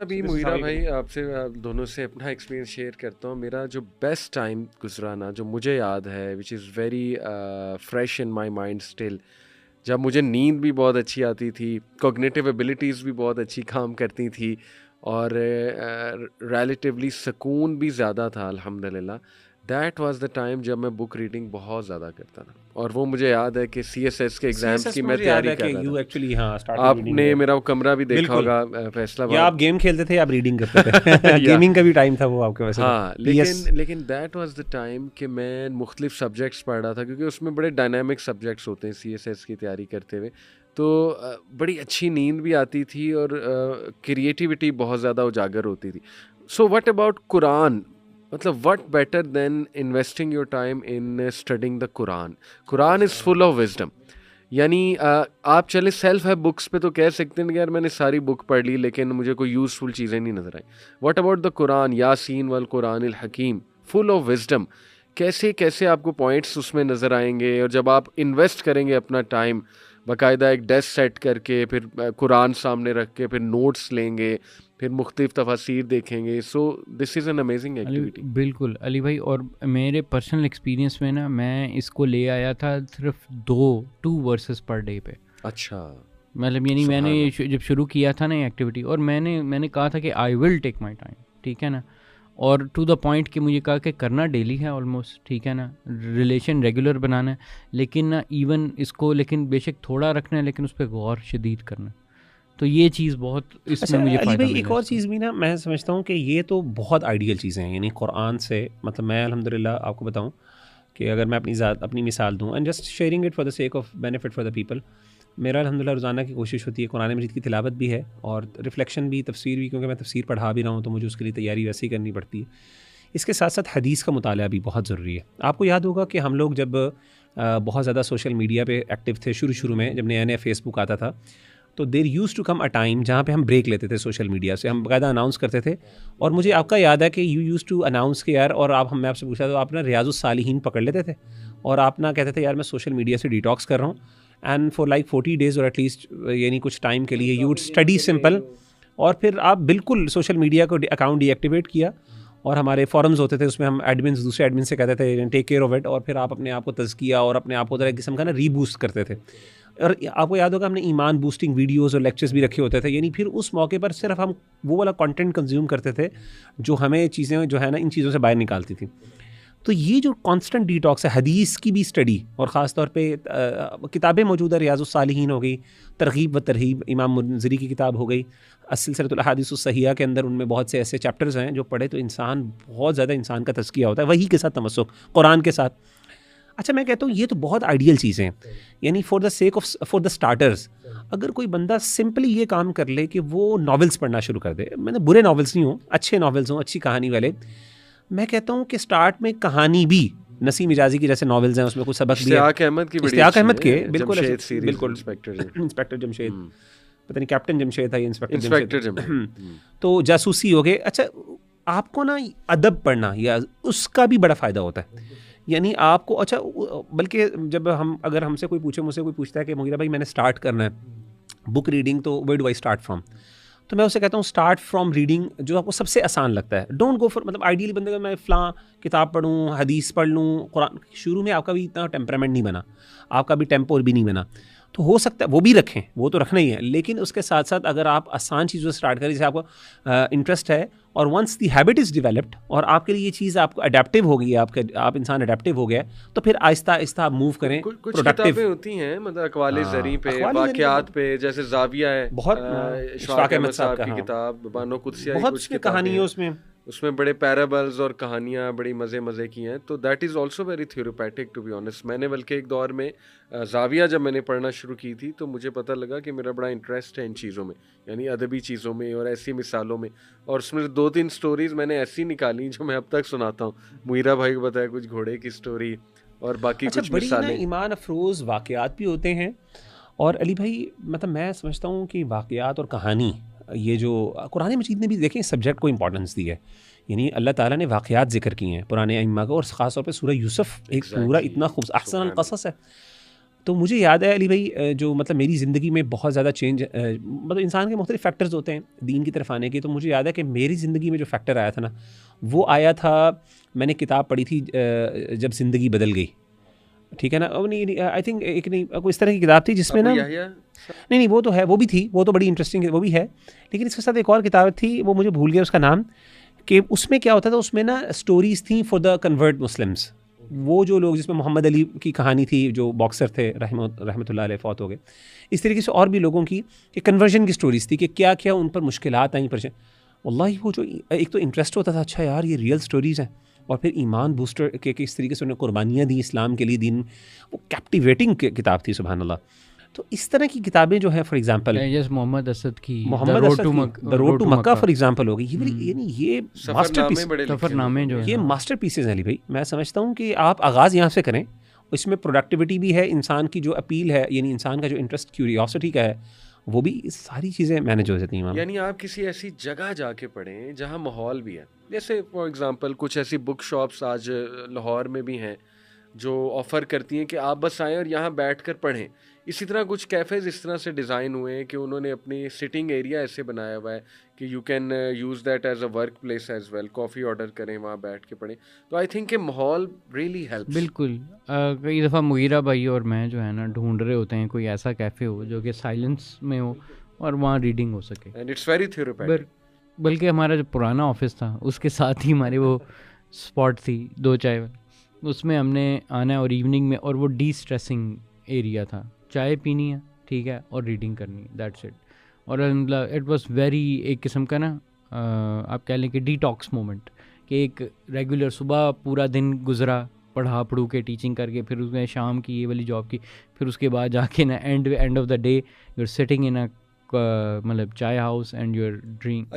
अभी मुहिरा भाई आपसे दोनों से अपना एक्सपीरियंस शेयर करता हूँ। मेरा जो बेस्ट टाइम गुजरा ना, जो मुझे याद है, which is very fresh in my mind still, जब मुझे नींद भी बहुत अच्छी आती थी, कॉग्निटिव एबिलिटीज़ भी बहुत अच्छी काम करती थी, और रिलेटिवली सुकून भी ज़्यादा था अल्हम्दुलिल्लाह। दैट वाज द टाइम जब मैं बुक रीडिंग बहुत ज़्यादा करता था, और वो मुझे याद है कि सीएसएस के एग्ज़ाम्स सीएसएस की में मैं मुझे याद तैयारी है कर कि रहा यू था। एक्चुअली हाँ स्टार्टेड रीडिंग आपने देयर। मेरा वो कमरा भी देखा बिल्कुल, होगा या फैसलाबाद। आप गेम खेलते थे या आप रीडिंग करते थे। या गेमिंग का भी टाइम था वो आपके, वैसे तो हाँ, पीएस। लेकिन दैट वाज द टाइम कि मैं मुख्तलिफ सब्जेक्ट्स पढ़ रहा था, क्योंकि उसमें बड़े डायनामिक सब्जेक्ट्स होते हैं सीएसएस की तैयारी करते हुए। तो बड़ी अच्छी नींद भी आती थी, और क्रिएटिविटी बहुत ज़्यादा उजागर होती थी। So what about Quran? मतलब what better than investing your time in studying the Quran? Quran is full of wisdom. यानी आप चले सेल्फ हेल्प बुक्स पे तो कह सकते हैं कि यार मैंने सारी बुक पढ़ ली, लेकिन मुझे कोई यूज़फुल चीज़ें नहीं नज़र आई। What about the Quran? यासीन वल कुरान अल हकीम, फुल ऑफ विजडम। कैसे कैसे आपको पॉइंट्स उसमें नज़र आएंगे, और जब आप इन्वेस्ट करेंगे अपना टाइम, बाकायदा एक डेस्क सेट करके, फिर कुरान सामने रख के, फिर नोट्स लेंगे, फिर मुख्तलिफ तफासिर देखेंगे। So this is an amazing Ali activity. बिल्कुल अली भाई, और मेरे पर्सनल एक्सपीरियंस में ना मैं इसको ले आया था सिर्फ 2 वर्सेस पर डे पे। अच्छा। मतलब यानी मैंने सुभान अल्लाह। जब शुरू किया था ना ये एक्टिविटी, और मैंने कहा था कि I will take my time, ठीक है ना, और टू द पॉइंट कि मुझे कहा कि करना डेली है ऑलमोस्ट, ठीक है ना, रिलेशन रेगुलर बनाना है, लेकिन ना इवन इसको, लेकिन बेशक थोड़ा रखना है, लेकिन उस पर गौर शदीद करना है। तो ये चीज़ बहुत अच्छा इसमें मुझे अली फ़ायदा भाई, मिला एक और इसका। चीज़ भी ना मैं समझता हूँ कि ये तो बहुत आइडियल चीज़ें हैं, यानी कुरान से मतलब मैं अल्हम्दुलिल्लाह आपको बताऊँ कि अगर मैं अपनी मिसाल दूँ and just sharing it for the sake of benefit for the people, मेरा अल्हम्दुलिल्लाह रोज़ाना की कोशिश होती है कुरान मजीद की तिलावत भी है और रिफ्लेक्शन भी, तफसीर भी, क्योंकि मैं तफसीर पढ़ा भी रहा हूँ तो मुझे उसके लिए तैयारी वैसे ही करनी पड़ती है। इसके साथ साथ हदीस का मुताला भी बहुत ज़रूरी है। आपको याद होगा कि हम लोग जब बहुत ज़्यादा सोशल मीडिया पे एक्टिव थे शुरू में, जब नया नया फेसबुक आता था, तो there used to come a time जहाँ पे हम ब्रेक लेते थे सोशल मीडिया से, हम बाकायदा अनाउंस करते थे। और मुझे आपका याद है कि यू यूज़ टू अनाउंस के यार, और आप, हमने आपसे पूछा तो आप ना रियाजुस सालिहीन पकड़ लेते थे और आप ना कहते थे यार मैं सोशल मीडिया से डिटॉक्स कर रहा हूँ, एंड फॉर लाइक 40 डेज़ और एटलीस्ट यानी कुछ टाइम के लिए यू वुड स्टडी सिंपल, और फिर आप बिल्कुल सोशल मीडिया को अकाउंट डीएक्टिवेट किया। और हमारे फॉरम्स होते थे, उसमें हम एडमिन दूसरे एडमिन से कहते थे टेक केयर ऑफ इट, और फिर आप अपने आप को तज़किया और अपने आप को एक किस्म का ना रीबूस्ट करते थे। और आपको याद होगा हमने ईमान बूस्टिंग वीडियोस और लेक्चर्स भी रखे होते थे, यानी फिर उस मौके पर सिर्फ हम वो वाला कंटेंट कंज्यूम करते थे जो हमें चीज़ें जो है ना इन चीज़ों से बाहर निकालती थी। तो ये जो कांस्टेंट डिटॉक्स है, हदीस की भी स्टडी, और ख़ास तौर पे किताबें मौजूद है, रियाजुस सालिहीन हो गई, तरगीब व तरहीब इमाम मुनज़री की किताब हो गई, सिलसिलतुल अहादीस सहीहा के अंदर उनमें बहुत से ऐसे चैप्टर्स हैं जो पढ़े तो इंसान बहुत ज़्यादा इंसान का तज़किया होता है वही के साथ तमस्सुक कुरान के साथ। अच्छा, मैं कहता हूँ ये तो बहुत आइडियल चीज़ें हैं, यानी for the sake of for the starters, अगर कोई बंदा सिंपली ये काम कर ले कि वो नॉवेल्स पढ़ना शुरू कर दे, मैंने बुरे नॉवेल्स नहीं हों, अच्छे नॉवेल्स हों, अच्छी कहानी वाले, मैं कहता हूँ कि स्टार्ट में कहानी भी नसीम इजाज़ी की जैसे नॉवेल्स हैं उसमें कुछ सबक भी है, इश्तियाक अहमद की बड़ी इश्तियाक अच्छी अहमद के है, बिल्कुल जमशेद ऐसे, सीरीज, बिल्कुल इंस्पेक्टर जमशेद, पता नहीं कैप्टन जमशेद था या इंस्पेक्टर इंस्पेक्टर जमशेद, तो जासूसी हो गए। अच्छा, आपको ना अदब पढ़ना या उसका भी बड़ा फ़ायदा होता है, यानी आपको, अच्छा बल्कि जब हम, अगर हमसे कोई पूछे, मुझसे कोई पूछता है कि मुगीरा भाई मैंने स्टार्ट करना है बुक रीडिंग, तो where do I start from, तो मैं उसे कहता हूँ स्टार्ट फ्रॉम रीडिंग जो आपको सबसे आसान लगता है। डोंट गो फॉर, मतलब आइडियली बंदे का मैं फ़लाँ किताब पढ़ूँ, हदीस पढ़ लूँ, कुरान, शुरू में आपका भी इतना टेम्परामेंट नहीं बना, आपका भी टेम्पोर भी नहीं बना, तो हो सकता है वो भी रखें, वो तो रखना ही है, लेकिन उसके साथ साथ अगर आप आसान चीज़ों से स्टार्ट करें, जैसे आपको इंटरेस्ट है और once the habit is developed और आपके लिए ये चीज़ आपको अडेप्टिव हो गई है, आप इंसान अडेप्टिव हो गया, तो फिर आहिस्ता आहिस्ता आप मूव करें कुछ प्रोडक्टिव। किताबें होती हैं, मतलब अक़वाले ज़री पे, अक़वाले ज़री वाक़यात पे, जैसे ज़ाविया है, बहुत इशफ़ाक़ अहमद साहब की किताब, बानो कुदसिया की बहुत कुछ उसमें किताबें कहानी है हैं, उसमें। उसमें बड़े पैराबल्स और कहानियाँ बड़ी मज़े की हैं, तो that is also very theoretic to be honest. मैंने बल्कि एक दौर में ज़ाविया जब मैंने पढ़ना शुरू की थी, तो मुझे पता लगा कि मेरा बड़ा इंटरेस्ट है इन चीज़ों में, यानी अदबी चीज़ों में और ऐसी मिसालों में, और उसमें 2-3 स्टोरीज़ मैंने ऐसी निकाली जो मैं अब तक सुनाता हूँ। मुगीरा भाई को बताया कुछ घोड़े की स्टोरी और बाकी अच्छा, कुछ बड़ी ना मिसालें। ईमान अफरोज़ वाक़यात भी होते हैं। और अली भाई, मतलब मैं समझता हूँ कि वाक़यात और कहानी, ये जो कुरान मजीद ने भी देखें सब्जेक्ट को इंपॉर्टेंस दी है, यानी अल्लाह ताला ने वाक़यात ज़िक्र किए हैं पुराने अइम्मा का, और ख़ास तौर पे सूरह यूसुफ़ एक पूरा एग्जैक्टली, इतना खूब अहसन अल सुभान क़सस है। तो मुझे याद है अली भाई जो मतलब मेरी ज़िंदगी में बहुत ज़्यादा चेंज मतलब इंसान के मुख्तलिफ फैक्टर्स होते हैं दीन की तरफ आने के, तो मुझे याद है कि मेरी ज़िंदगी में जो फैक्टर आया था ना, वो आया था, मैंने किताब पढ़ी थी जब ज़िंदगी बदल गई, ठीक है ना। अब नहीं आई थिंक एक नहीं कोई इस तरह की किताब थी जिसमें ना, नहीं वो तो है, वो भी थी, वो तो बड़ी इंटरेस्टिंग वो भी है, लेकिन इसके साथ एक और किताब थी, वो मुझे भूल गया उसका नाम, कि उसमें क्या होता था, उसमें ना स्टोरीज़ थी फॉर द कन्वर्ट मुस्लिम्स। वो जो लोग, जिसमें मोहम्मद अली की कहानी थी, जो बॉक्सर थे, रहमतुल्लाह अलैह, फौत हो गए, इस तरीके से और भी लोगों की कन्वर्जन की स्टोरीज़ थी कि क्या क्या उन पर मुश्किलात आई, परेशान। वल्लाही वो जो एक तो इंटरेस्ट होता था, अच्छा यार ये रियल स्टोरीज़ हैं, और फिर ईमान बूस्टर के इस तरीके से उन्होंने कुर्बानियाँ दी इस्लाम के लिए, दिन, वो कैप्टिवेटिंग किताब थी, सुभान अल्लाह। तो इस तरह की किताबें जो है, फॉर एग्जांपल मोहम्मद असद की the road to Mecca for example होगी, ये सफरनामे जो ये मास्टरपीसेस हैं अली भाई। मैं समझता हूँ कि आप आगाज़ यहाँ से करें, इसमें प्रोडक्टिविटी भी है, इंसान की जो अपील है, यानी इंसान का जो इंटरेस्ट क्यूरियोसिटी का है, वो भी सारी चीज़ें मैनेज हो जाती हैं। यानी आप किसी ऐसी जगह जाके पढ़ें जहाँ माहौल भी है, जैसे फॉर एग्जांपल कुछ ऐसी बुक शॉप्स आज लाहौर में भी हैं जो ऑफ़र करती हैं कि आप बस आएँ और यहाँ बैठकर पढ़ें। इसी तरह कुछ कैफ़ेज़ इस तरह से डिज़ाइन हुए हैं कि उन्होंने अपनी सिटिंग एरिया ऐसे बनाया हुआ है कि you can use that as a work place as well, coffee order करें, वहाँ बैठ के पढ़ें। तो आई थिंक कि माहौल रियली हेल्प्स। बिल्कुल। कई दफ़ा मुगीरा भाई और मैं जो है ना ढूंढ रहे होते हैं कोई ऐसा कैफ़े हो जो कि साइलेंस में हो और वहाँ रीडिंग हो सके, एंड इट्स वेरी थेरेपेटिक। बल्कि हमारा जो पुराना ऑफिस था उसके साथ ही हमारी वो स्पॉट थी, दो चाय, उसमें हमने आना है और इवनिंग में, और वो डी स्ट्रेसिंग एरिया था, चाय पीनी है, ठीक है, और रीडिंग करनी है, दैट्स इट। और इट वाज वेरी एक किस्म का ना आप कह लें कि डिटॉक्स मोमेंट, कि एक रेगुलर सुबह पूरा दिन गुजरा पढ़ा पढ़ू के टीचिंग करके, फिर उसमें शाम की ये वाली जॉब की, फिर उसके बाद जाके ना end of the day you are sitting in a मतलब chai house and your drink